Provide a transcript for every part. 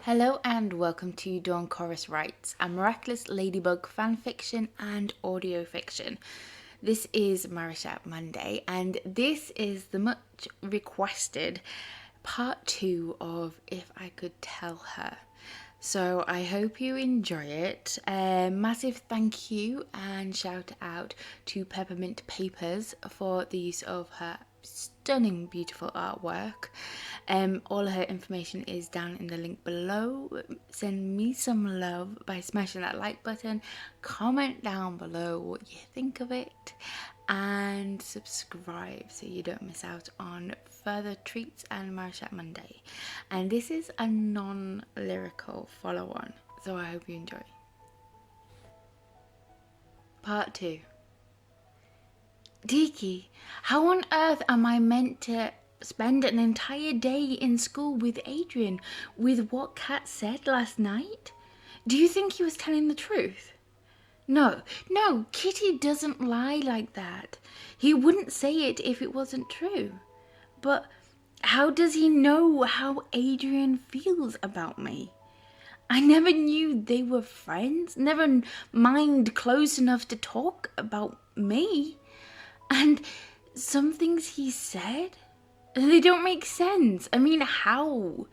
Hello and welcome to Dawn Chorus Writes, a Miraculous Ladybug fanfiction and audio fiction. This is Marichat Monday, and this is the much requested part 2 of If I Could Tell Her. So I hope you enjoy it. Massive thank you and shout out to Peppermintpapers for the use of her stunning, beautiful artwork. All her information is down in the link below. Send me some love by smashing that like button, comment down below what you think of it, and subscribe so you don't miss out on further treats and Marichat Monday. And this is a non-lyrical follow-on, so I hope you enjoy. Part 2. Tiki, how on earth am I meant to spend an entire day in school with Adrien with what Kat said last night? Do you think he was telling the truth? No, Kitty doesn't lie like that. He wouldn't say it if it wasn't true. But how does he know how Adrien feels about me? I never knew they were friends, never mind close enough to talk about me. And some things he said, they don't make sense. I mean, how?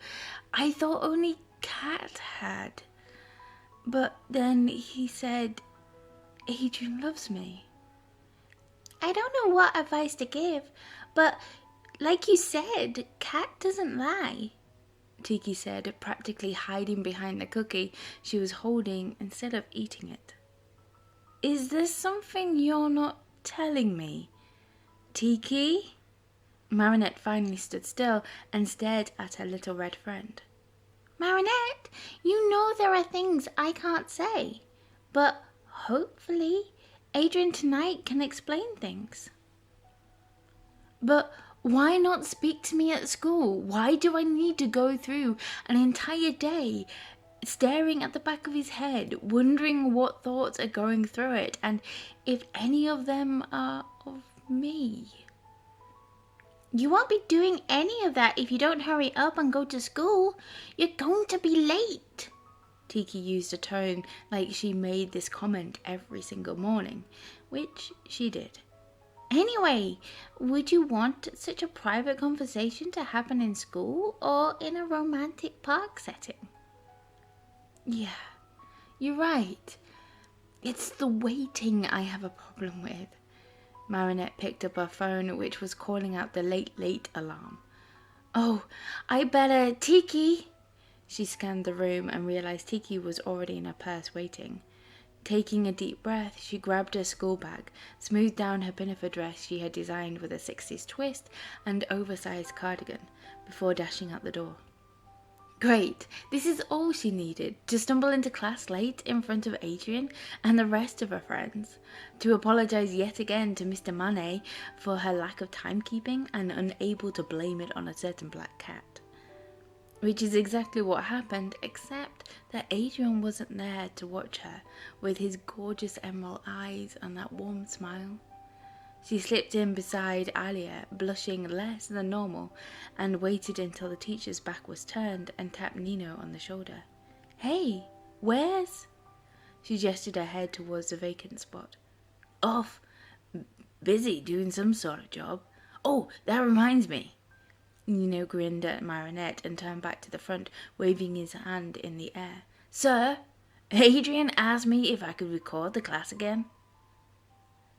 I thought only Kat had. But then he said, Adrien loves me. I don't know what advice to give, but like you said, Kat doesn't lie, Tiki said, practically hiding behind the cookie she was holding instead of eating it. Is there something you're not telling me, Tiki? Marinette finally stood still and stared at her little red friend. Marinette, you know there are things I can't say, but hopefully Adrien tonight can explain things. But why not speak to me at school? Why do I need to go through an entire day staring at the back of his head, wondering what thoughts are going through it, and if any of them are of me? You won't be doing any of that if you don't hurry up and go to school. You're going to be late. Tiki used a tone like she made this comment every single morning, which she did. Anyway, would you want such a private conversation to happen in school or in a romantic park setting? Yeah, you're right. It's the waiting I have a problem with. Marinette picked up her phone, which was calling out the late alarm. Oh, I better... Tiki! She scanned the room and realized Tiki was already in her purse waiting. Taking a deep breath, she grabbed her school bag, smoothed down her pinafore dress she had designed with a 60s twist and oversized cardigan, before dashing out the door. Great, this is all she needed, to stumble into class late in front of Adrien and the rest of her friends, to apologize yet again to Mr. Manet for her lack of timekeeping and unable to blame it on a certain black cat. Which is exactly what happened, except that Adrien wasn't there to watch her with his gorgeous emerald eyes and that warm smile. She slipped in beside Alia, blushing less than normal, and waited until the teacher's back was turned and tapped Nino on the shoulder. Hey, where's? She gestured her head towards the vacant spot. Off. Busy doing some sort of job. Oh, that reminds me. Nino grinned at Marinette and turned back to the front, waving his hand in the air. Sir, Adrien asked me if I could record the class again.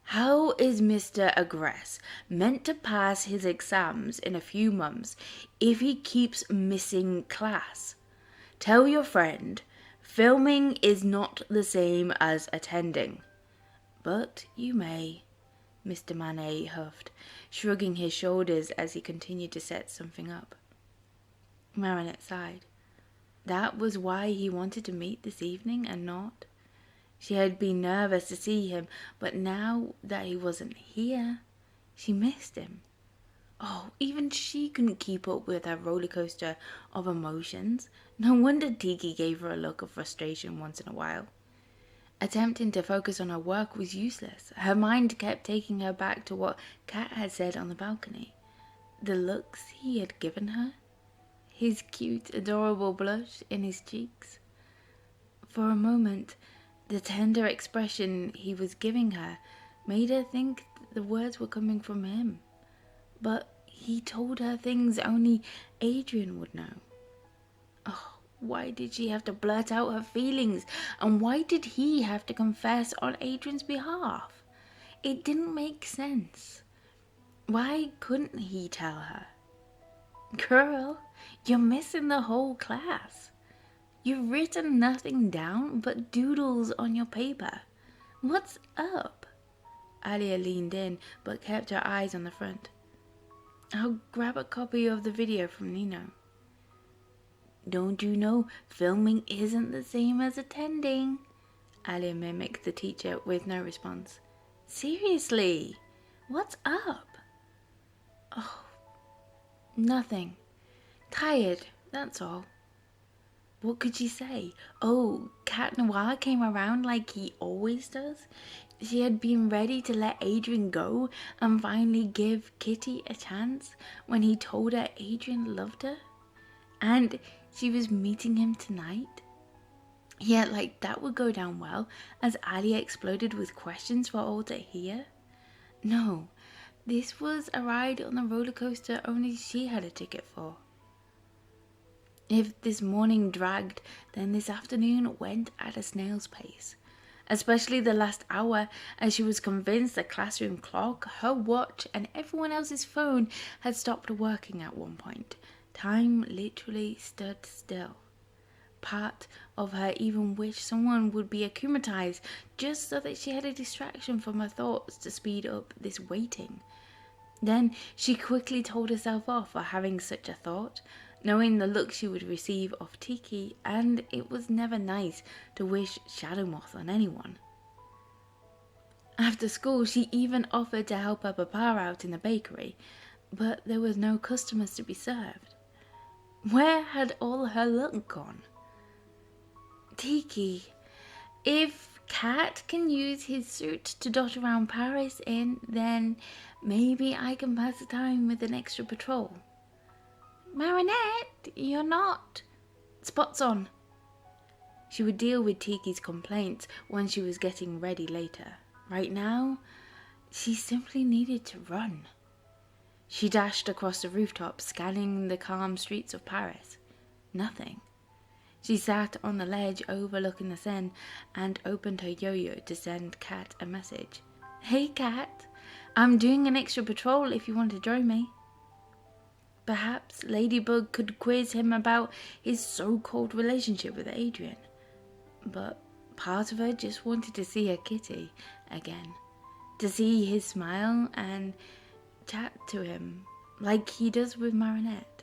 How is Mr. Aggress meant to pass his exams in a few months if he keeps missing class? Tell your friend, filming is not the same as attending. But you may, Mr. Manet huffed, shrugging his shoulders as he continued to set something up. Marinette sighed. That was why he wanted to meet this evening and not? She had been nervous to see him, but now that he wasn't here, she missed him. Oh, even she couldn't keep up with her roller coaster of emotions. No wonder Tiki gave her a look of frustration once in a while. Attempting to focus on her work was useless. Her mind kept taking her back to what Kat had said on the balcony. The looks he had given her. his cute, adorable blush in his cheeks. For a moment, the tender expression he was giving her made her think the words were coming from him. But he told her things only Adrien would know. Oh, why did she have to blurt out her feelings? And why did he have to confess on Adrien's behalf? It didn't make sense. Why couldn't he tell her? Girl, you're missing the whole class. You've written nothing down but doodles on your paper. What's up? Alia leaned in but kept her eyes on the front. I'll grab a copy of the video from Nino. Don't you know filming isn't the same as attending? Alia mimicked the teacher with no response. Seriously, what's up? Oh, nothing. Tired, that's all. What could she say? Oh, Cat Noir came around like he always does. She had been ready to let Adrien go and finally give Kitty a chance when he told her Adrien loved her. And she was meeting him tonight. Yeah, like that would go down well as Alia exploded with questions for all to hear. No, this was a ride on the roller coaster only she had a ticket for. If this morning dragged, then this afternoon went at a snail's pace. Especially the last hour, as she was convinced the classroom clock, her watch, and everyone else's phone had stopped working at one point. Time literally stood still. Part of her even wished someone would be akumatized just so that she had a distraction from her thoughts to speed up this waiting. Then she quickly told herself off for having such a thought, knowing the look she would receive of Tiki, and it was never nice to wish Shadow Moth on anyone. After school, she even offered to help her papa out in the bakery, but there was no customers to be served. Where had all her luck gone? Tiki, if Cat can use his suit to dot around Paris in, then maybe I can pass the time with an extra patrol. Marinette, you're not. Spots on. She would deal with Tiki's complaints when she was getting ready later. Right now, she simply needed to run. She dashed across the rooftop, scanning the calm streets of Paris. Nothing. She sat on the ledge overlooking the Seine and opened her yo-yo to send Cat a message. Hey Cat, I'm doing an extra patrol if you want to join me. Perhaps Ladybug could quiz him about his so-called relationship with Adrien. But part of her just wanted to see her kitty again. To see his smile and chat to him like he does with Marinette.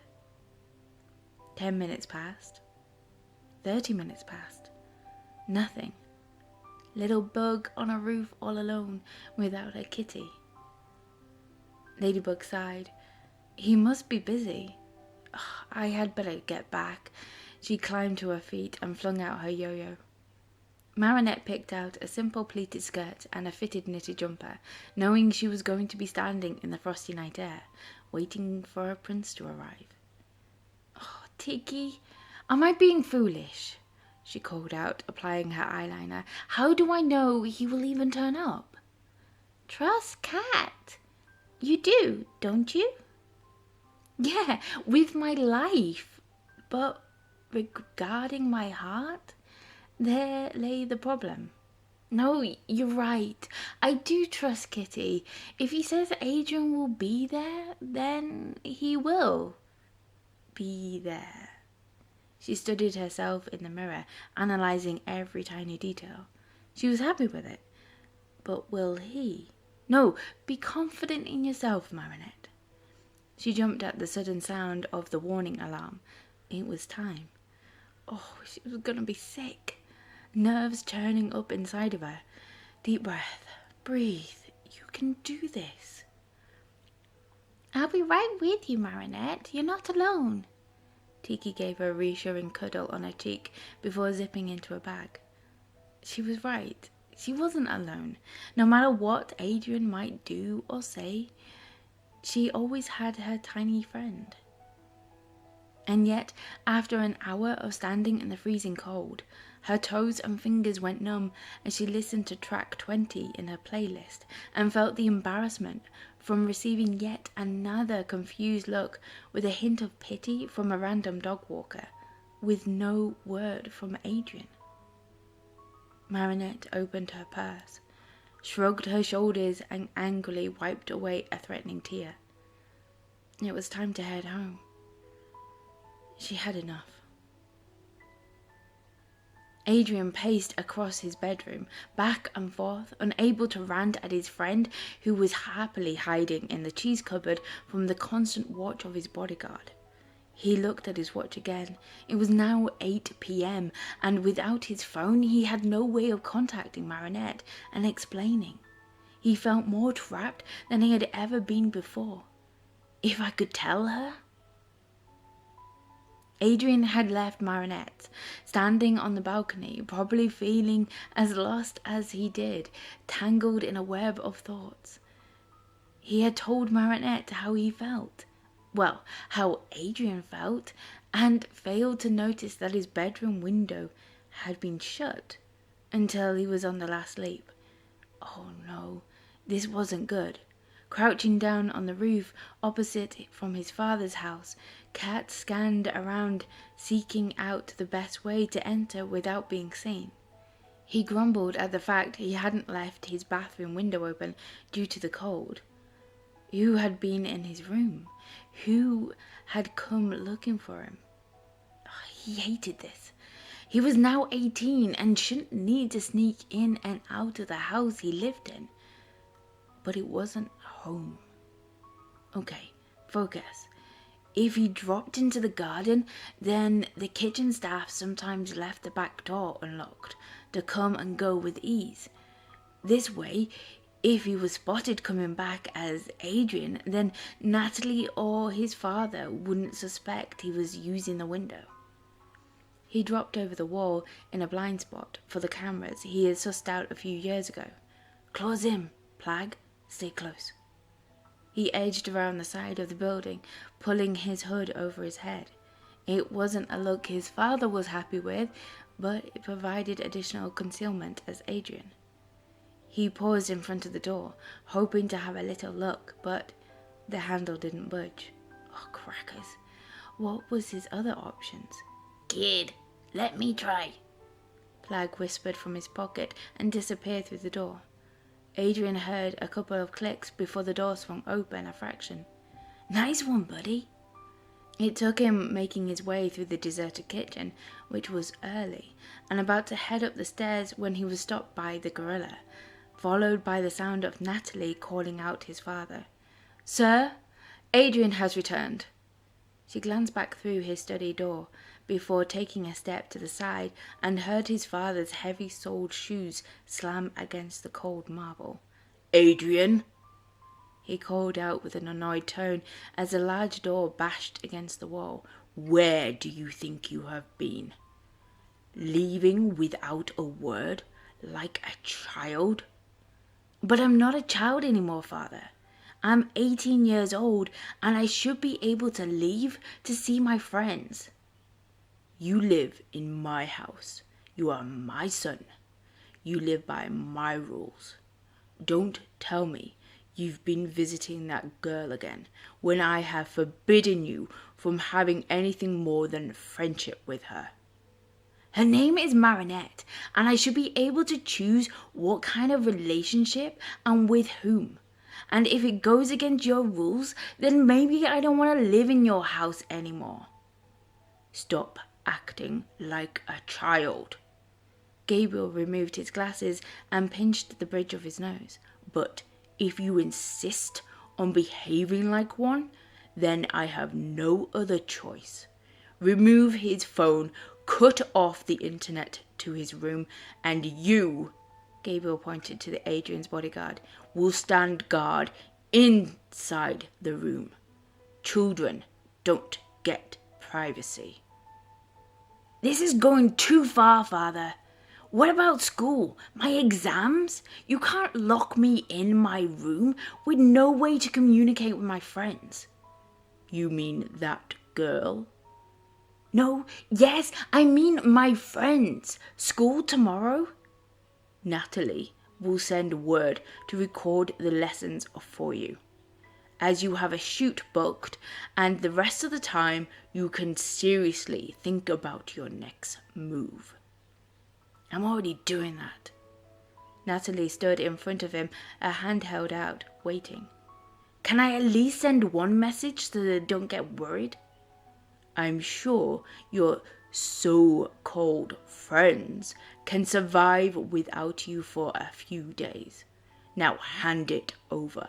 10 minutes passed. 30 minutes passed. Nothing. Little bug on a roof all alone without her kitty. Ladybug sighed. He must be busy. I had better get back. She climbed to her feet and flung out her yo-yo. Marinette picked out a simple pleated skirt and a fitted knitted jumper, knowing she was going to be standing in the frosty night air, waiting for her prince to arrive. Oh, Tiki, am I being foolish? She called out, applying her eyeliner. How do I know he will even turn up? Trust Cat. You do, don't you? Yeah, with my life. But regarding my heart, there lay the problem. No, you're right. I do trust Kitty. If he says Adrien will be there, then he will be there. She studied herself in the mirror, analysing every tiny detail. She was happy with it. But will he? No, be confident in yourself, Marinette. She jumped at the sudden sound of the warning alarm. It was time. Oh, she was gonna be sick. Nerves churning up inside of her. Deep breath. Breathe. You can do this. I'll be right with you, Marinette. You're not alone. Tiki gave her a reassuring cuddle on her cheek before zipping into her bag. She was right. She wasn't alone. No matter what Adrien might do or say, she always had her tiny friend. And yet, after an hour of standing in the freezing cold, her toes and fingers went numb as she listened to track 20 in her playlist and felt the embarrassment from receiving yet another confused look with a hint of pity from a random dog walker, with no word from Adrien. Marinette opened her purse, shrugged her shoulders and angrily wiped away a threatening tear. It was time to head home. She had enough. Adrien paced across his bedroom, back and forth, unable to rant at his friend who was happily hiding in the cheese cupboard from the constant watch of his bodyguard. He looked at his watch again. It was now 8 p.m. and without his phone he had no way of contacting Marinette and explaining. He felt more trapped than he had ever been before. If I could tell her? Adrien had left Marinette, standing on the balcony, probably feeling as lost as he did, tangled in a web of thoughts. He had told Marinette how he felt, well, how Adrien felt, and failed to notice that his bedroom window had been shut until he was on the last leap. Oh no, this wasn't good. Crouching down on the roof opposite from his father's house, Kat scanned around, seeking out the best way to enter without being seen. He grumbled at the fact he hadn't left his bathroom window open due to the cold. Who had been in his room? Who had come looking for him? He hated this. He was now 18 and shouldn't need to sneak in and out of the house he lived in. But it wasn't home. Okay, focus. If he dropped into the garden, then the kitchen staff sometimes left the back door unlocked to come and go with ease. This way, if he was spotted coming back as Adrien, then Natalie or his father wouldn't suspect he was using the window. He dropped over the wall in a blind spot for the cameras he had sussed out a few years ago. Claws in, Plag. Stay close. He edged around the side of the building, pulling his hood over his head. It wasn't a look his father was happy with, but it provided additional concealment as Adrien. He paused in front of the door, hoping to have a little luck, but the handle didn't budge. Oh, crackers. What was his other options? Kid, let me try, Plag whispered from his pocket and disappeared through the door. Adrien heard a couple of clicks before the door swung open a fraction. Nice one, buddy. It took him making his way through the deserted kitchen, which was early, and about to head up the stairs when he was stopped by the gorilla, followed by the sound of Natalie calling out his father. Sir, Adrien has returned. She glanced back through his study door before taking a step to the side and heard his father's heavy-soled shoes slam against the cold marble. Adrien, he called out with an annoyed tone as the large door bashed against the wall. Where do you think you have been? Leaving without a word, like a child? But I'm not a child anymore, father. I'm 18 years old and I should be able to leave to see my friends. You live in my house. You are my son. You live by my rules. Don't tell me you've been visiting that girl again when I have forbidden you from having anything more than friendship with her. Her name is Marinette, and I should be able to choose what kind of relationship and with whom. And if it goes against your rules, then maybe I don't want to live in your house anymore. Stop acting like a child. Gabriel removed his glasses and pinched the bridge of his nose. But if you insist on behaving like one, then I have no other choice. Remove his phone, cut off the internet to his room, and you, Gabriel pointed to the Adrien's bodyguard, will stand guard inside the room. Children don't get privacy. This is going too far, father. What about school? My exams? You can't lock me in my room with no way to communicate with my friends. You mean that girl? No, yes, I mean my friends. School tomorrow? Natalie will send word to record the lessons for you, as you have a shoot booked, and the rest of the time you can seriously think about your next move. I'm already doing that. Natalie stood in front of him, her hand held out, waiting. Can I at least send one message so they don't get worried? I'm sure your so-called friends can survive without you for a few days. Now hand it over.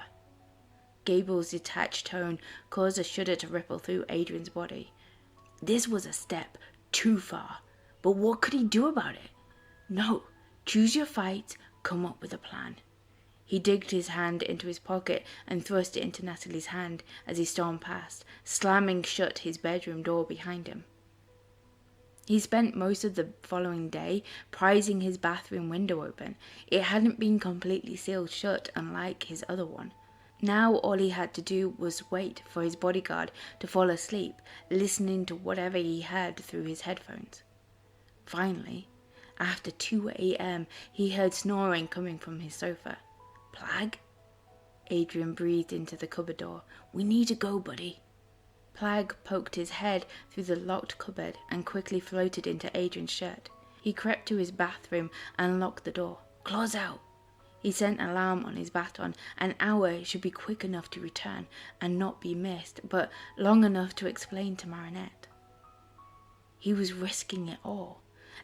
Gable's detached tone caused a shudder to ripple through Adrien's body. This was a step too far, but what could he do about it? No, choose your fight, come up with a plan. He digged his hand into his pocket and thrust it into Natalie's hand as he stormed past, slamming shut his bedroom door behind him. He spent most of the following day prizing his bathroom window open. It hadn't been completely sealed shut, unlike his other one. Now all he had to do was wait for his bodyguard to fall asleep, listening to whatever he heard through his headphones. Finally, after 2 a.m., he heard snoring coming from his sofa. Plag? Adrien breathed into the cupboard door. We need to go, buddy. Plag poked his head through the locked cupboard and quickly floated into Adrien's shirt. He crept to his bathroom and locked the door. Claws out. He sent an alarm on his baton. An hour should be quick enough to return and not be missed, but long enough to explain to Marinette. He was risking it all,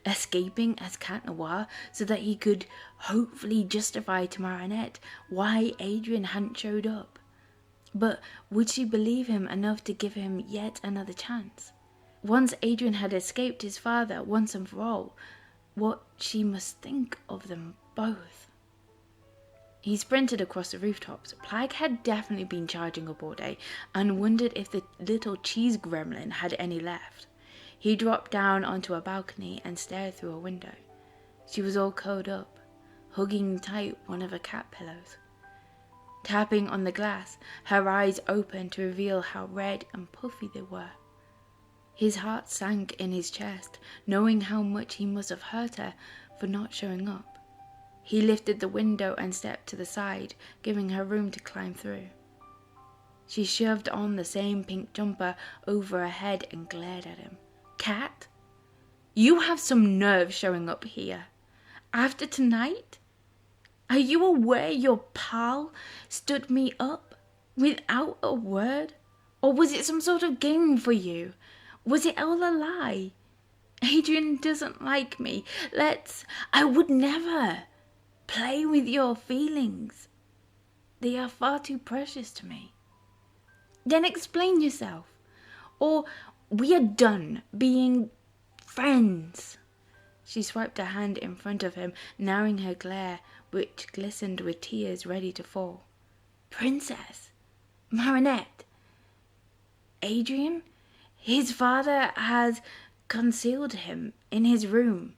escaping as Cat Noir so that he could hopefully justify to Marinette why Adrien hadn't showed up. But would she believe him enough to give him yet another chance? Once Adrien had escaped his father once and for all, what she must think of them both. He sprinted across the rooftops. Plag had definitely been charging up all day and wondered if the little cheese gremlin had any left. He dropped down onto a balcony and stared through a window. She was all curled up, hugging tight one of her cat pillows. Tapping on the glass, her eyes opened to reveal how red and puffy they were. His heart sank in his chest, knowing how much he must have hurt her for not showing up. He lifted the window and stepped to the side, giving her room to climb through. She shoved on the same pink jumper over her head and glared at him. Cat, you have some nerve showing up here. After tonight? Are you aware your pal stood me up without a word? Or was it some sort of game for you? Was it all a lie? Adrien doesn't like me. I would never play with your feelings. They are far too precious to me. Then explain yourself. Or we are done being friends. She swiped her hand in front of him, narrowing her glare, which glistened with tears ready to fall. Princess, Marinette, Adrien, his father has concealed him in his room,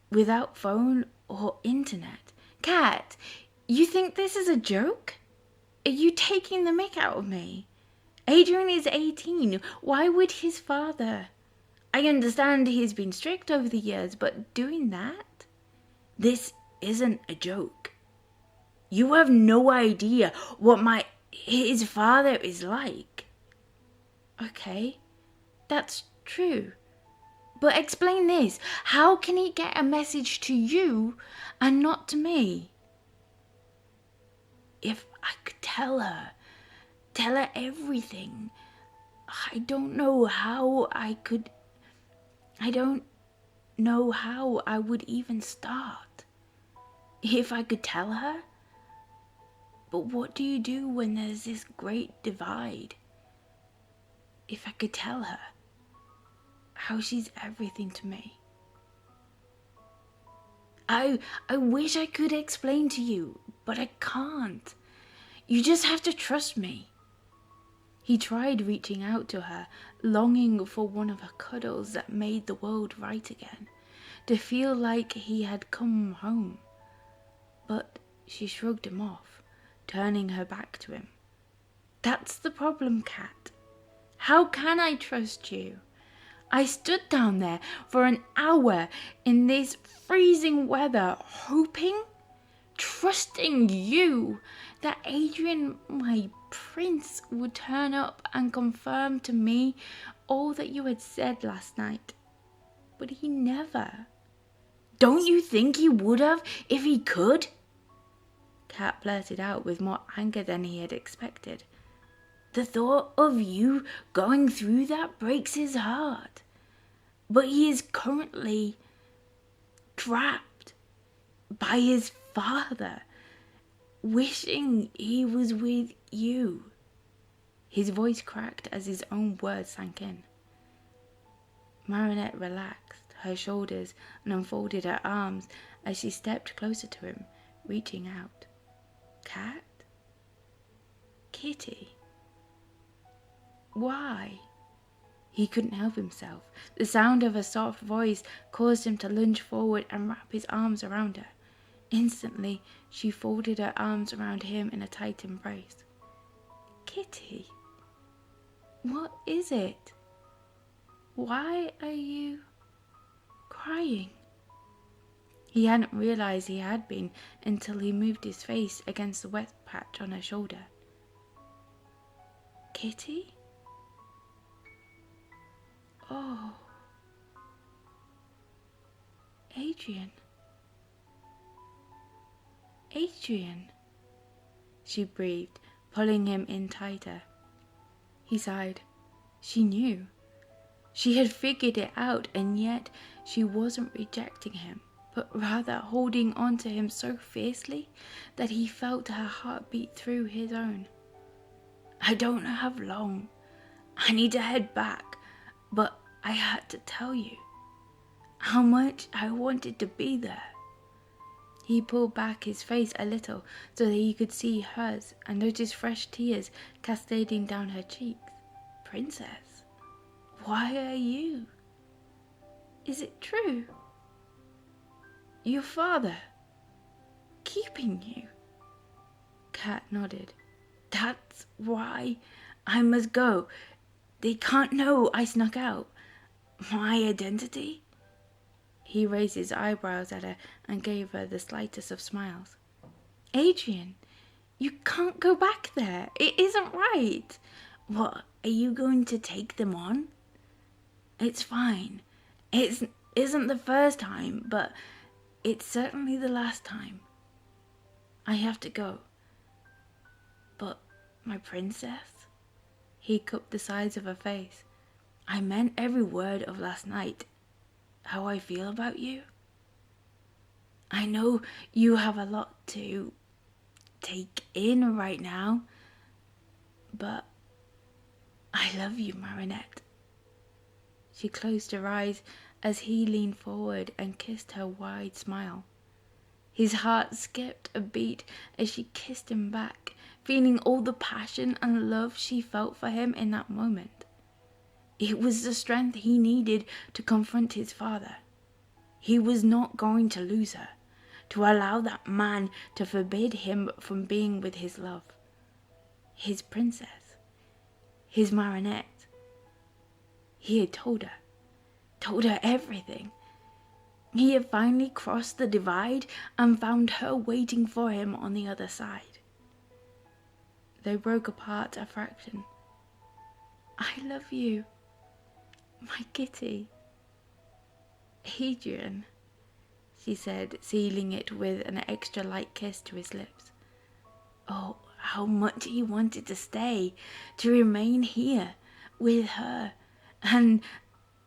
without phone or internet. Cat, you think this is a joke? Are you taking the mick out of me? Adrien is 18. Why would his father? I understand he's been strict over the years, but doing that? This isn't a joke. You have no idea what his father is like. Okay, that's true. But explain this. How can he get a message to you and not to me? If I could tell her everything. I don't know how I would even start. If I could tell her. But what do you do when there's this great divide? If I could tell her how she's everything to me. I wish I could explain to you, but I can't. You just have to trust me. He tried reaching out to her, longing for one of her cuddles that made the world right again, to feel like he had come home. But she shrugged him off, turning her back to him. That's the problem, Cat. How can I trust you? I stood down there for an hour in this freezing weather, hoping, trusting you that Adrien, my prince, would turn up and confirm to me all that you had said last night. But he never. Don't you think he would have if he could? Cat blurted out with more anger than he had expected. The thought of you going through that breaks his heart. But he is currently trapped by his father, wishing he was with you. His voice cracked as his own words sank in. Marinette relaxed her shoulders and unfolded her arms as she stepped closer to him, reaching out. Cat? Kitty? Why? He couldn't help himself. The sound of her soft voice caused him to lunge forward and wrap his arms around her. Instantly, she folded her arms around him in a tight embrace. Kitty? What is it? Why are you crying? He hadn't realized he had been until he moved his face against the wet patch on her shoulder. Kitty? Oh. Adrien. Adrien, she breathed, pulling him in tighter. He sighed. She knew. She had figured it out, and yet she wasn't rejecting him, but rather holding on to him so fiercely that he felt her heart beat through his own. I don't have long. I need to head back, but I had to tell you how much I wanted to be there. He pulled back his face a little so that he could see hers and noticed fresh tears cascading down her cheeks. Princess, why are you? Is it true? Your father keeping you? Cat nodded. That's why I must go. They can't know I snuck out. My identity? He raised his eyebrows at her and gave her the slightest of smiles. Adrien, you can't go back there. It isn't right. What, are you going to take them on? It's fine. It isn't the first time, but it's certainly the last time. I have to go. But my princess? He cupped the sides of her face. I meant every word of last night. How I feel about you. I know you have a lot to take in right now, but I love you, Marinette. She closed her eyes as he leaned forward and kissed her wide smile. His heart skipped a beat as she kissed him back, feeling all the passion and love she felt for him in that moment. It was the strength he needed to confront his father. He was not going to lose her, to allow that man to forbid him from being with his love. His princess. His Marinette. He had told her everything. He had finally crossed the divide and found her waiting for him on the other side. They broke apart a fraction. I love you. My kitty. Adrien, she said, sealing it with an extra light kiss to his lips. Oh, how much he wanted to stay, to remain here with her, and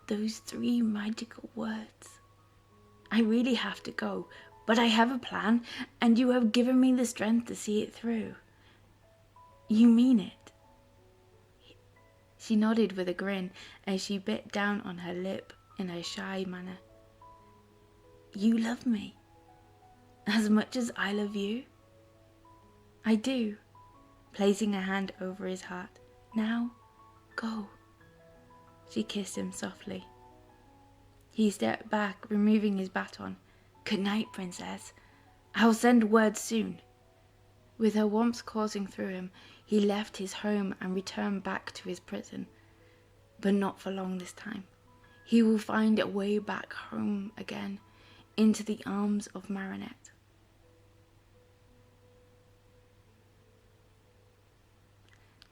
those 3 magical words. I really have to go, but I have a plan, and you have given me the strength to see it through. You mean it? She nodded with a grin as she bit down on her lip in a shy manner. You love me as much as I love you? I do, placing her hand over his heart. Now, go. She kissed him softly. He stepped back, removing his baton. Good night, princess. I'll send word soon. With her warmth coursing through him, he left his home and returned back to his prison. But not for long this time. he will find a way back home again, into the arms of Marinette.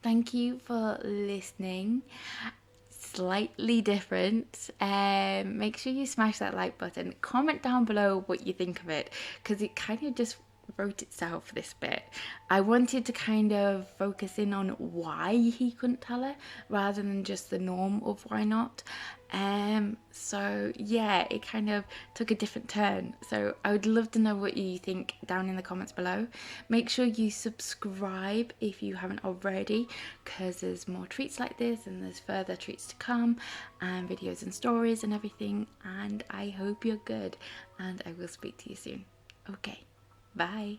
Thank you for listening. Slightly different. Make sure you smash that like button. Comment down below what you think of it, because it kind of just wrote itself, this bit. I wanted to kind of focus in on why he couldn't tell her rather than just the norm of why not. So yeah, it kind of took a different turn. So I would love to know what you think down in the comments below. Make sure you subscribe if you haven't already, because there's more treats like this and there's further treats to come, and videos and stories and everything. And I hope you're good, and I will speak to you soon. Okay, bye.